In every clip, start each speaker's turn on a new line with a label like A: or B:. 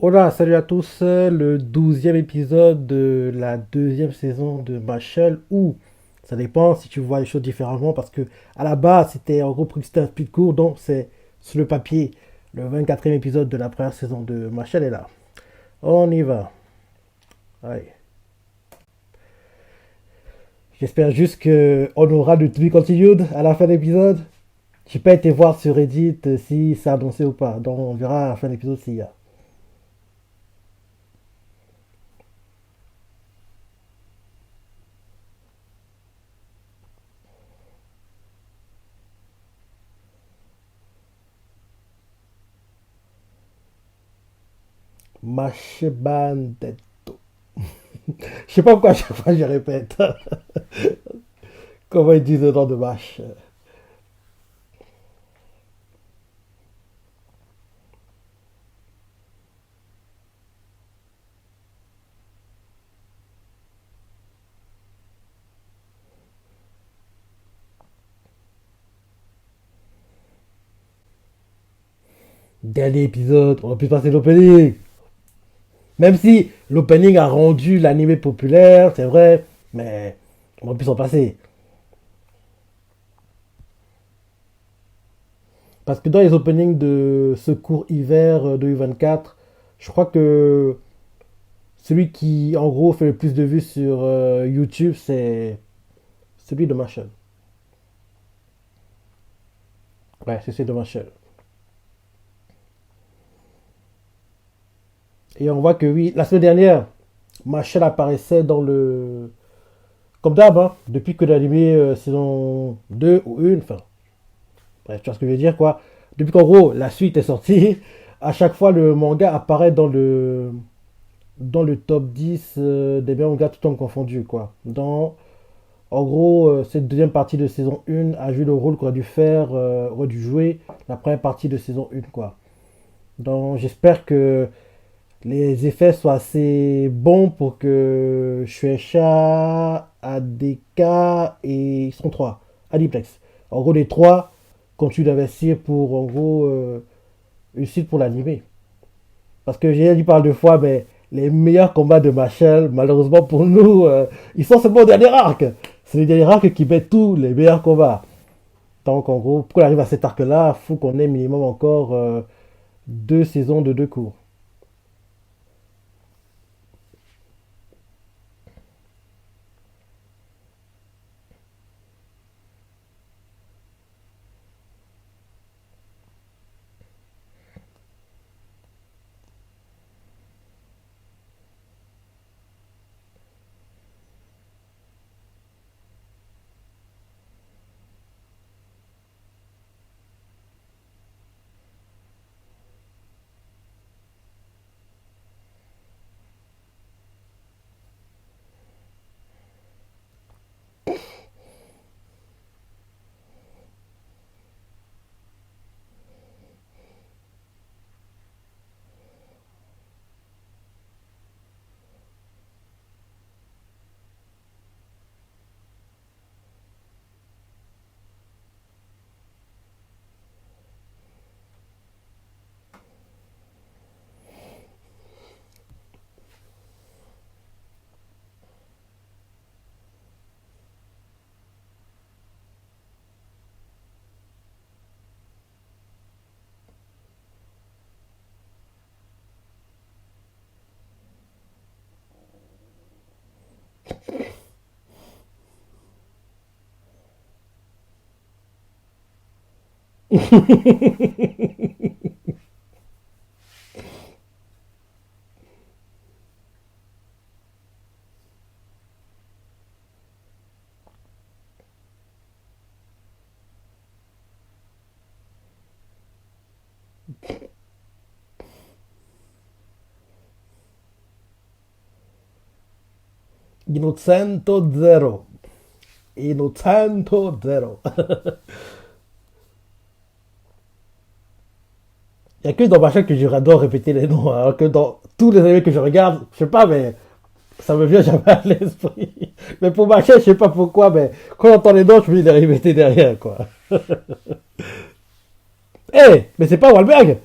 A: Hola, salut à tous, le 12e épisode de la deuxième saison de Machel, ou ça dépend si tu vois les choses différemment, parce que à la base c'était en gros prévu que c'était un speed court, donc c'est sur le papier le 24e épisode de la première saison de Machel est là. On y va. Allez. J'espère juste que on aura le to be continued à la fin de l'épisode. J'ai pas été voir sur Reddit si c'est annoncé ou pas, donc on verra à la fin de l'épisode s'il y a. Machebandetto. Je sais pas pourquoi à chaque fois je répète. Comment ils disent le nom de Mash. Dernier épisode, on a pu passer l'opening. Même si l'opening a rendu l'anime populaire, c'est vrai, mais on a pu s'en passer. Parce que dans les openings de Secours Hiver 2024, je crois que celui qui en gros fait le plus de vues sur YouTube, c'est celui de Marshall. Ouais, c'est celui de Marshall. Et on voit que oui, la semaine dernière, Marshall apparaissait dans le. Comme d'hab, hein, depuis que l'anime saison 2 ou une, enfin, bref, tu vois ce que je veux dire, quoi. Depuis qu'en gros, la suite est sortie, à chaque fois, le manga apparaît dans le top 10 des meilleurs mangas tout temps confondu, quoi. En gros, cette deuxième partie de saison 1 a joué le rôle qu'aurait dû faire, aurait dû jouer la première partie de saison 1, quoi. Donc, j'espère que les effets soient assez bons pour que Shueisha, ADK et ils sont trois, Aniplex. En gros, les trois continuent d'investir pour, en gros, une suite pour l'animé. Parce que j'ai dit par deux fois, mais les meilleurs combats de Machel, malheureusement pour nous, ils sont seulement au dernier arc. C'est les derniers arcs qui mettent tous les meilleurs combats. Donc, en gros, pour qu'on arrive à cet arc-là, il faut qu'on ait minimum encore deux saisons de deux cours. Innocento Zero. Innocento Zero. Il n'y a que dans Machin que j'adore répéter les noms, alors que dans tous les animés que je regarde, je sais pas, mais ça me vient jamais à l'esprit. Mais pour Machin, je sais pas pourquoi, mais quand j'entends les noms, je me dis les répéter derrière, quoi. Eh, mais c'est pas Wahlberg.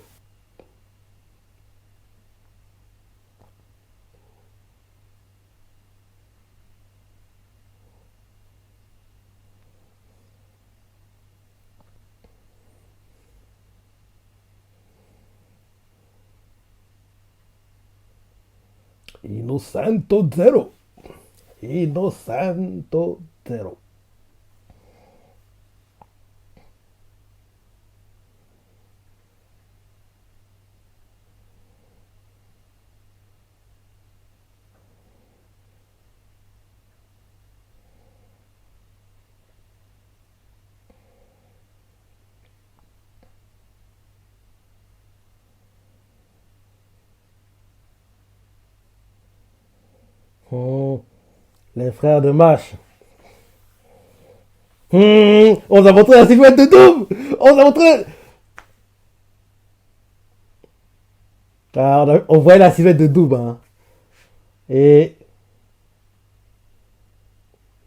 A: Innocento Zero. Innocento Zero. Hmm, les frères de Mash. On nous a montré la silhouette de Doom. On nous a montré. Ah, on voyait la silhouette de Doom. Hein. Et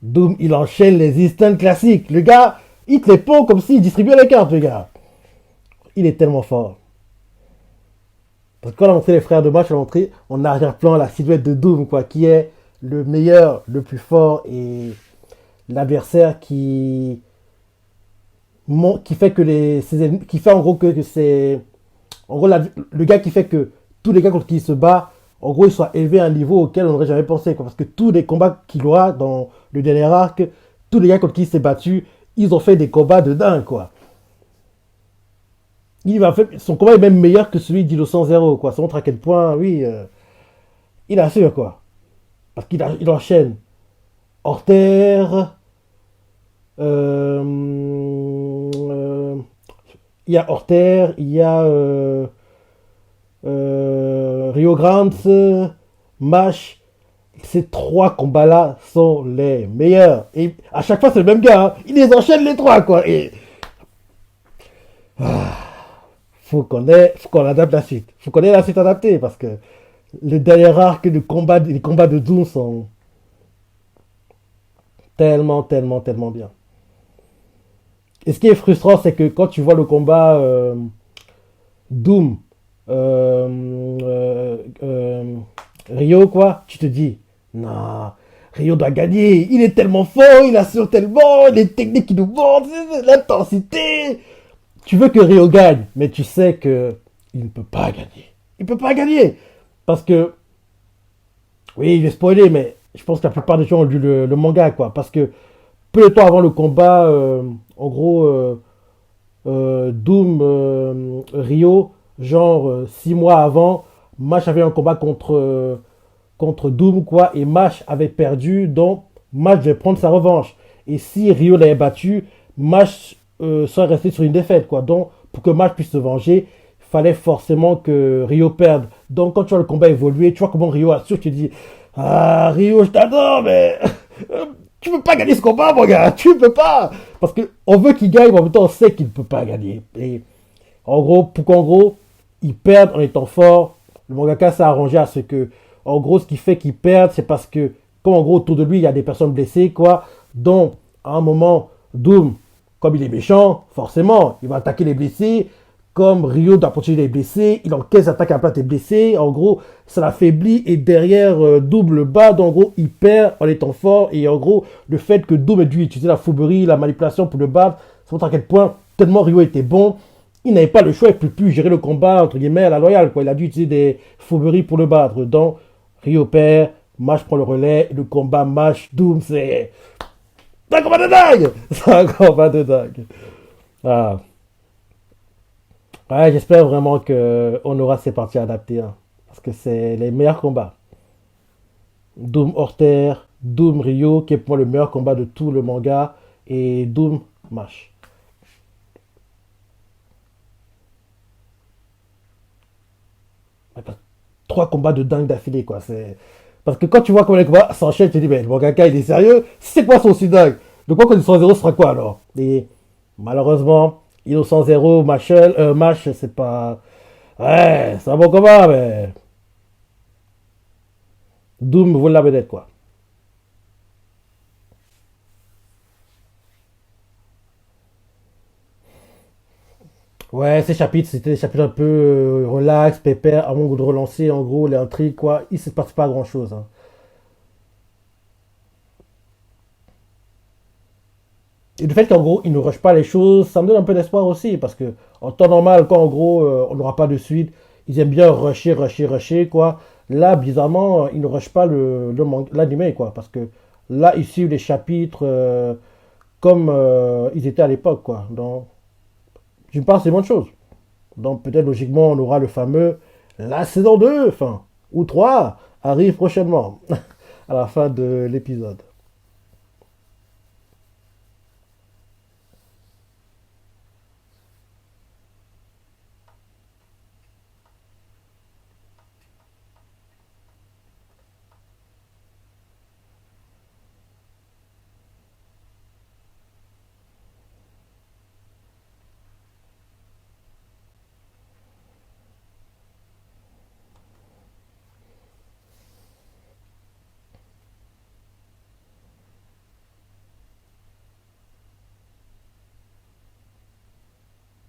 A: Doom, il enchaîne les instants classiques. Le gars, il te les pond comme s'il distribuait les cartes, le gars. Il est tellement fort. Parce que quand on a montré les frères de match, on a montré en arrière-plan la silhouette de Doom, quoi, qui est le meilleur, le plus fort et l'adversaire qui fait que qui fait en gros que c'est, en gros, le gars qui fait que tous les gars contre qui il se bat, en gros, ils soient élevés à un niveau auquel on n'aurait jamais pensé, quoi. Parce que tous les combats qu'il aura dans le dernier arc, tous les gars contre qui il s'est battu, ils ont fait des combats de dingue, quoi. Son combat est même meilleur que celui d'Innocent Zero, quoi. Ça montre à quel point, oui, il assure, quoi. Parce il enchaîne. Horter, euh, euh, il y a Horter, il y a Rio Grande, Mash. Ces trois combats-là sont les meilleurs. Et à chaque fois, c'est le même gars. Hein. Il les enchaîne les trois, quoi. Et faut qu'on adapte la suite. Faut qu'on ait la suite adaptée parce que les derniers arcs de combat, les combats de Doom sont tellement, tellement, tellement bien. Et ce qui est frustrant, c'est que quand tu vois le combat Doom, Rio, quoi, tu te dis, non, Rio doit gagner. Il est tellement fort, il assure tellement, les techniques qu'il nous montre, l'intensité. Tu veux que Rio gagne, mais tu sais que il ne peut pas gagner. Il ne peut pas gagner. Parce que, oui, je vais spoiler, mais je pense que la plupart des gens ont lu le manga, quoi. Parce que peu de temps avant le combat, en gros, Doom Rio, genre 6 mois avant, Mash avait un combat contre Doom, quoi, et Mash avait perdu, donc Mash devait prendre sa revanche. Et si Rio l'avait battu, Mash serait resté sur une défaite, quoi. Donc, pour que Mash puisse se venger, il fallait forcément que Rio perde. Donc, quand tu vois le combat évoluer, tu vois comment Rio assure, tu te dis, ah, Rio, je t'adore, mais tu peux pas gagner ce combat, mon gars, tu peux pas. Parce que on veut qu'il gagne, mais en même temps, on sait qu'il ne peut pas gagner. Et en gros, pour qu'en gros, ils perdent en étant forts, le mangaka s'est arrangé à ce que, en gros, ce qui fait qu'ils perdent, c'est parce que, comme en gros, autour de lui, il y a des personnes blessées, quoi. Donc, à un moment, Doom, comme il est méchant, forcément, il va attaquer les blessés. Comme Rio doit protéger les blessés, il encaisse l'attaque à la place des blessés. En gros, ça l'affaiblit et derrière Doom le bat. Donc, en gros, il perd en étant fort. Et en gros, le fait que Doom ait dû utiliser la fourberie, la manipulation pour le battre, ça montre à quel point, tellement Rio était bon, il n'avait pas le choix, il ne peut plus gérer le combat, entre guillemets, à la loyale, quoi. Il a dû utiliser des fourberies pour le battre. Donc, Rio perd, Mash prend le relais, le combat Mash, Doom, c'est un combat de dingue. C'est un combat de dingue. Ah. Ouais, j'espère vraiment qu'on aura ces parties adaptées, hein, parce que c'est les meilleurs combats. Doom Horter, Doom Rio, qui est pour moi le meilleur combat de tout le manga, et Doom Mash. Ouais, trois combats de dingue d'affilée, quoi. Parce que quand tu vois comment les combats s'enchaînent, tu te dis, mais le mangaka, il est sérieux? C'est quoi son aussi dingue? De quoi qu'on est 100 sera quoi alors? Et malheureusement, Innocent Zero, Mash, c'est pas. Ouais, c'est un bon combat, mais. Doom vaut la vedette, quoi. Ouais, ces chapitres, c'était des chapitres un peu relax, pépère, avant de relancer en gros les intrigues, quoi. Il se passe pas grand chose. Hein. Et le fait qu'en gros, ils ne rushent pas les choses, ça me donne un peu d'espoir aussi, parce que en temps normal, quand en gros, on n'aura pas de suite, ils aiment bien rusher, rusher, rusher, quoi. Là, bizarrement, ils ne rushent pas l'animé, quoi. Parce que là, ils suivent les chapitres comme ils étaient à l'époque, quoi. Donc, d'une part, c'est une bonne chose. Donc, peut-être logiquement, on aura le fameux la saison 2 enfin, ou 3 arrive prochainement, à la fin de l'épisode.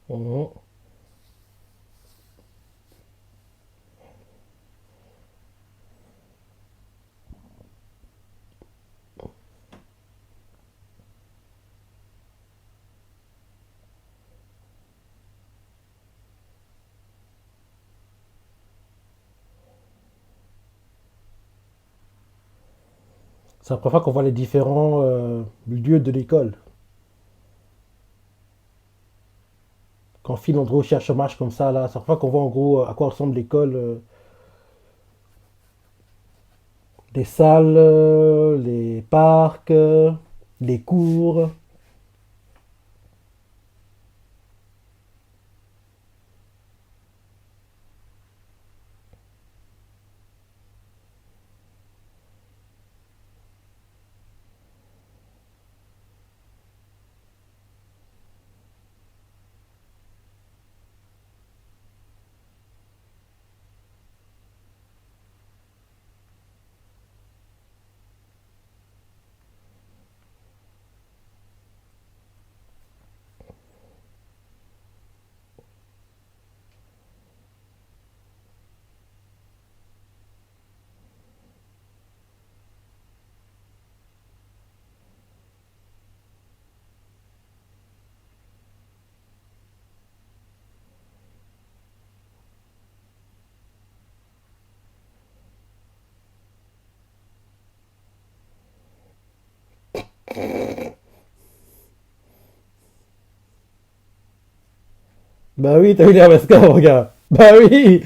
A: Mhm. C'est la première fois qu'on voit les différents lieux de l'école. Quand Phil, en gros, cherche un match comme ça, là, c'est la première fois qu'on voit en gros à quoi ressemble l'école. Les salles, les parcs, les cours. Bah oui, t'as eu les Alaska, mon gars. Bah oui.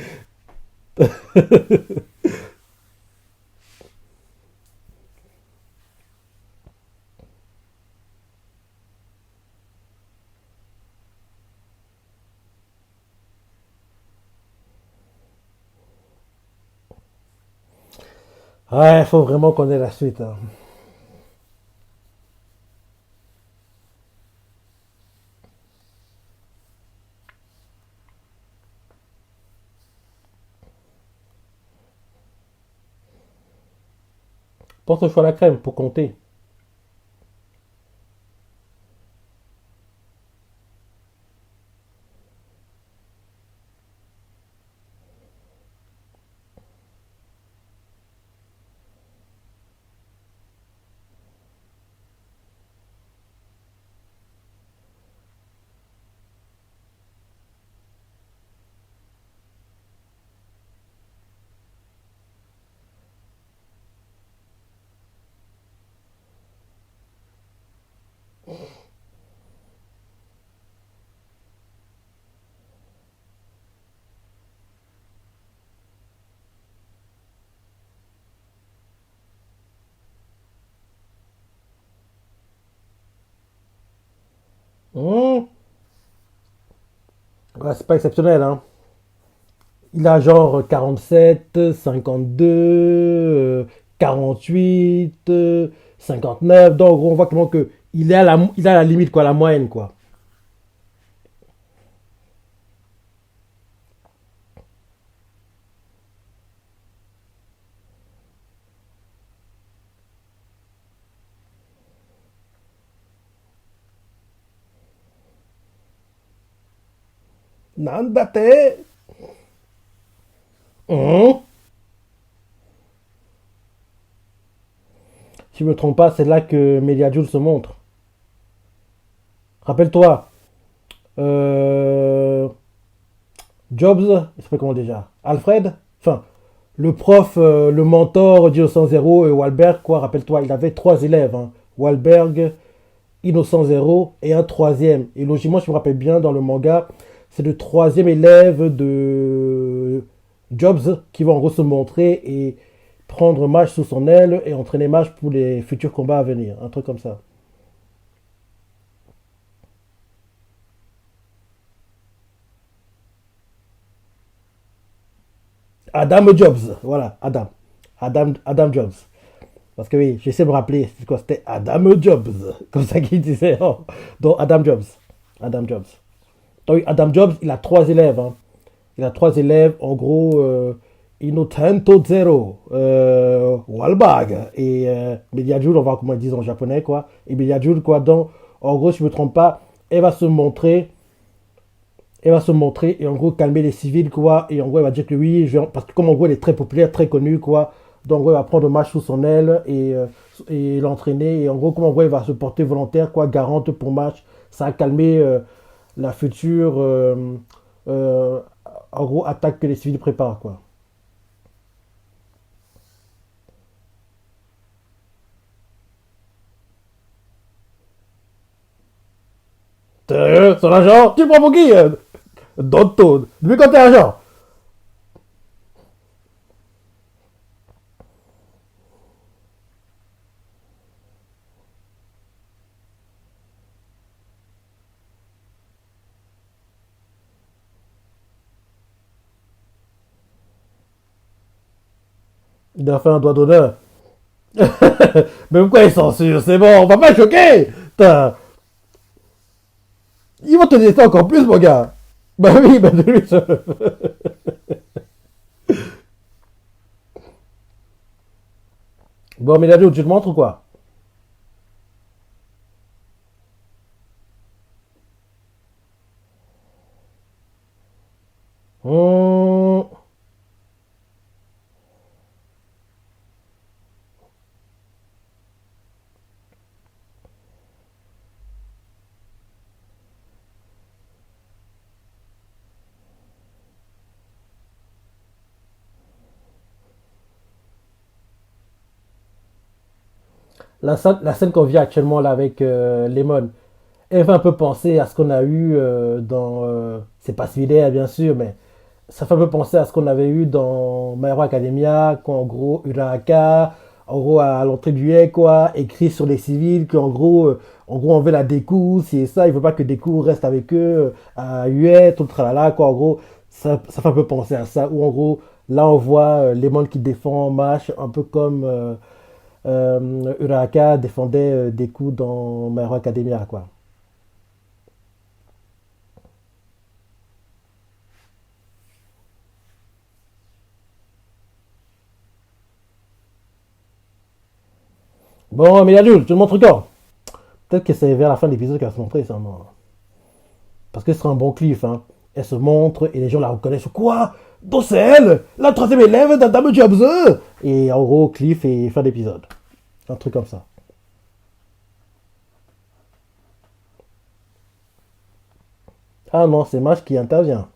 A: Ouais, faut vraiment qu'on ait la suite, hein. Porte le choix à la crème pour compter. Mmh. Ouais, c'est pas exceptionnel, hein. Il a genre 47, 52, 48, 59. Donc, en gros, on voit clairement que il est à la limite, quoi, la moyenne, quoi. Nandate. Mmh. Si je me trompe pas, c'est là que Mediajoul se montre. Rappelle-toi, euh, Jobs, il s'appelle comment déjà Alfred. Enfin, Le prof, le mentor d'Innocent Zéro et Wahlberg, quoi, rappelle-toi, il avait trois élèves, hein. Wahlberg, Innocent Zéro et un troisième. Et logiquement, je me rappelle bien, dans le manga, c'est le troisième élève de Jobs qui va en gros se montrer et prendre Maj sous son aile et entraîner Maj pour les futurs combats à venir. Un truc comme ça. Adam Jobs, voilà, Adam. Adam Jobs. Parce que oui, j'essaie de me rappeler, c'est quoi, c'était Adam Jobs, comme ça qu'il disait. Oh. Donc Adam Jobs. Adam Jobs. Donc Adam Jobs, il a trois élèves, hein. Il a trois élèves, en gros, Innocento Zero, Wahlberg et Mediajul, on va voir comment ils disent en japonais, quoi. Et Mediajul, quoi. Donc, en gros, si je ne me trompe pas, elle va se montrer, elle va se montrer et en gros calmer les civils, quoi. Et en gros, elle va dire que oui, parce que comme en gros, elle est très populaire, très connue, quoi. Donc, en gros, elle va prendre le match sous son aile et l'entraîner. Et en gros, comme en gros, elle va se porter volontaire, quoi, garante pour match. Ça a calmé la future, euh, en gros, attaque que les civils préparent, quoi. Son agent, tu le prends pour qui Dotto. Depuis quand t'es agent? Il a fait un doigt d'honneur. Mais pourquoi ils sont sûrs? C'est bon, on va pas choquer. Putain. Ils vont te dire ça encore plus, mon gars. Bah oui, bah lui, Bon, mais la tu te montres ou quoi? Hum, la scène qu'on vit actuellement là avec Lemon, elle fait un peu penser à ce qu'on a eu dans. C'est pas similaire, bien sûr, mais ça fait un peu penser à ce qu'on avait eu dans My Hero Academia, quand en gros Uraraka, en gros à l'entrée du haie, quoi, écrit sur les civils, en gros on veut la Deku, c'est ça, il veut pas que Deku reste avec eux, à Huet, tout le tralala, quoi, en gros, ça fait un peu penser à ça, où en gros, là on voit les mondes qui défendent Mash, un peu comme Uraraka défendait Deku dans My Hero Academia, quoi. Bon, mais adulte, tu le montres quand? Peut-être que c'est vers la fin de l'épisode qu'elle va se montrer, ça, non. Parce que ce sera un bon cliff, hein. Elle se montre et les gens la reconnaissent. Quoi? Donc c'est elle, la troisième élève d'Adam Jobs. Et en gros, cliff et fin d'épisode. Un truc comme ça. Ah non, c'est Mash qui intervient.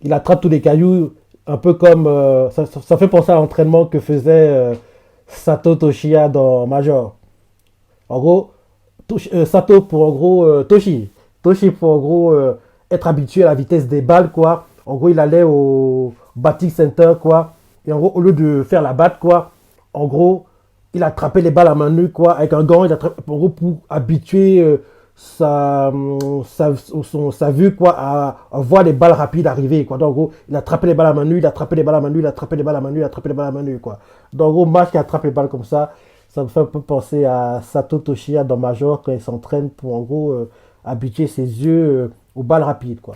A: Il attrape tous les cailloux, un peu comme. Ça fait penser à l'entraînement que faisait Sato Toshiya dans Major. En gros, Sato pour en gros Toshi. Toshi pour en gros être habitué à la vitesse des balles, quoi. En gros, il allait au Batik Center, quoi. Et en gros, au lieu de faire la batte, quoi, en gros, il attrapait les balles à main nue, quoi, avec un gant. Il attrape, en gros, pour habituer sa vue, quoi, à voir les balles rapides arriver, quoi. Donc, en gros, il attrapait les balles à main nue, il attrapait les balles à main nue, il attrapait les balles à main nue, il attrapait les balles à main nue, quoi. Donc, en gros, match qui attrape les balles comme ça me fait un peu penser à Sato Toshiya dans Major quand il s'entraîne pour en gros habituer ses yeux aux balles rapides, quoi.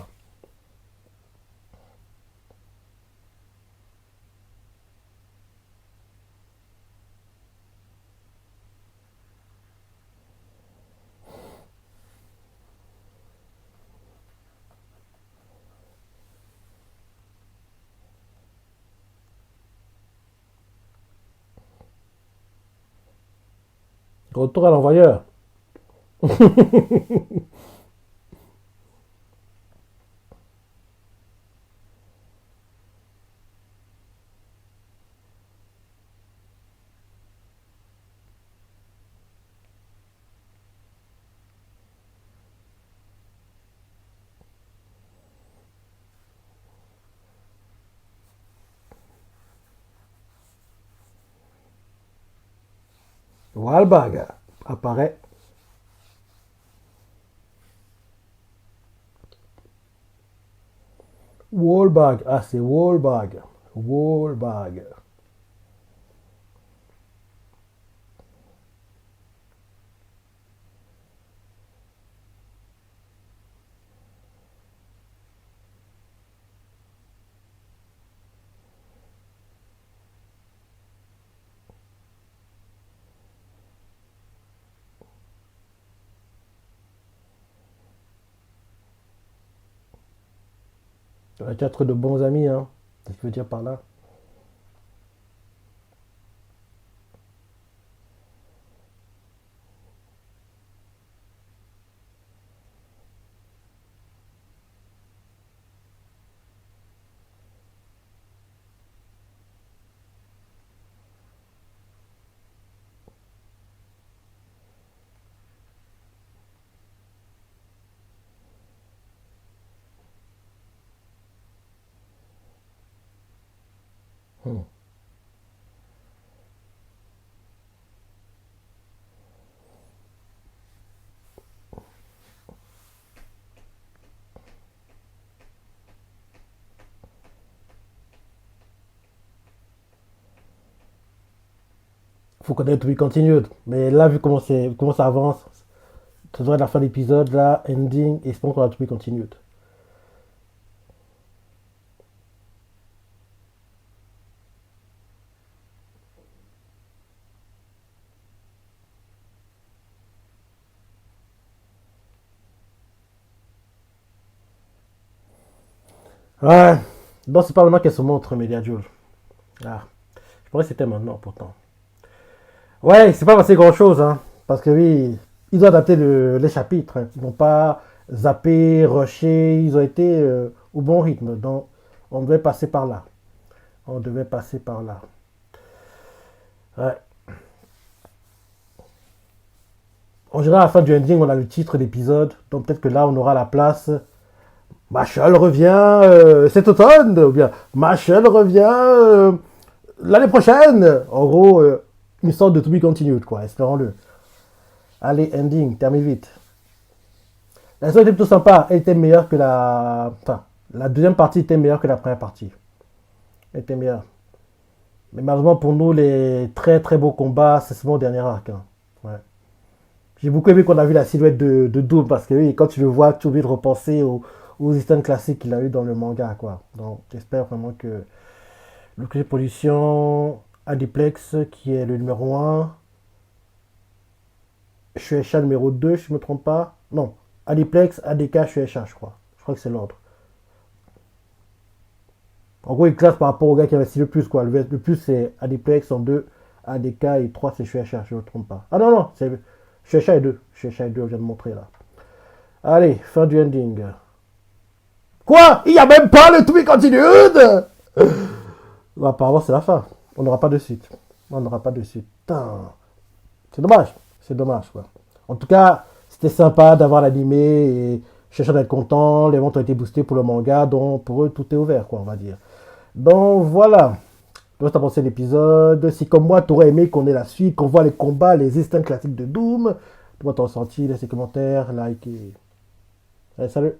A: Retour à l'envoyeur. Walbag apparaît. Wallbag. Ah, c'est Wallbag. Wallbag. Tu as trop de bons amis, hein. Qu'est-ce que tu veux dire par là? Hmm. Faut connaître To Be Continued. Mais là, vu comment ça avance, ça devrait être la fin de l'épisode, là, ending, et espérons qu'on a To Be Continued. Ouais. Non, c'est pas maintenant qu'elle se montre, Media Joel. Ah. Je pensais que c'était maintenant, pourtant. Ouais, c'est pas passé grand chose, hein. Parce que oui, ils ont adapté les chapitres, hein. Ils n'ont pas zappé, rushé, ils ont été au bon rythme. Donc, on devait passer par là. On devait passer par là. Ouais. En général, à la fin du ending, on a le titre d'épisode. Donc, peut-être que là, on aura la place. Marshall revient cet automne. Ou bien, Marshall revient l'année prochaine. En gros, une sorte de To Be Continued, quoi. Espérons-le. Allez, ending, termine vite. La série était plutôt sympa. Elle était meilleure que la. Enfin, la deuxième partie était meilleure que la première partie. Elle était meilleure. Mais malheureusement pour nous, les très très beaux combats, c'est seulement au dernier arc, hein. Ouais. J'ai beaucoup aimé qu'on a vu la silhouette de Doom parce que oui, quand tu le vois, tu oublies de repenser aux histoires classiques qu'il a eu dans le manga, quoi. Donc j'espère vraiment que le Creuset Pollution, Adiplex, qui est le numéro un, Shueisha numéro 2, je ne me trompe pas. Non, Adiplex, ADK, Shueisha, je crois. Je crois que c'est l'ordre. En gros, il classe par rapport au gars qui investit le plus, quoi. Le plus, c'est Adiplex en 2, ADK et 3, c'est Shueisha, je ne me trompe pas. Ah non, non, c'est Shueisha et 2. Shueisha et 2, on vient de montrer là. Allez, fin du ending. Quoi? Il n'y a même pas le tweet continued? Bah, apparemment, c'est la fin. On n'aura pas de suite. On n'aura pas de suite. Putain. C'est dommage. C'est dommage, quoi. En tout cas, c'était sympa d'avoir l'animé et je suis sûr d'être content. Les ventes ont été boostées pour le manga, donc pour eux, tout est ouvert, quoi, on va dire. Donc voilà. Toi, t'as pensé à l'épisode. Si comme moi, t'aurais aimé qu'on ait la suite, qu'on voit les combats, les instincts classiques de Doom, toi, t'as ressenti, laisse les commentaires, like et. Allez, salut.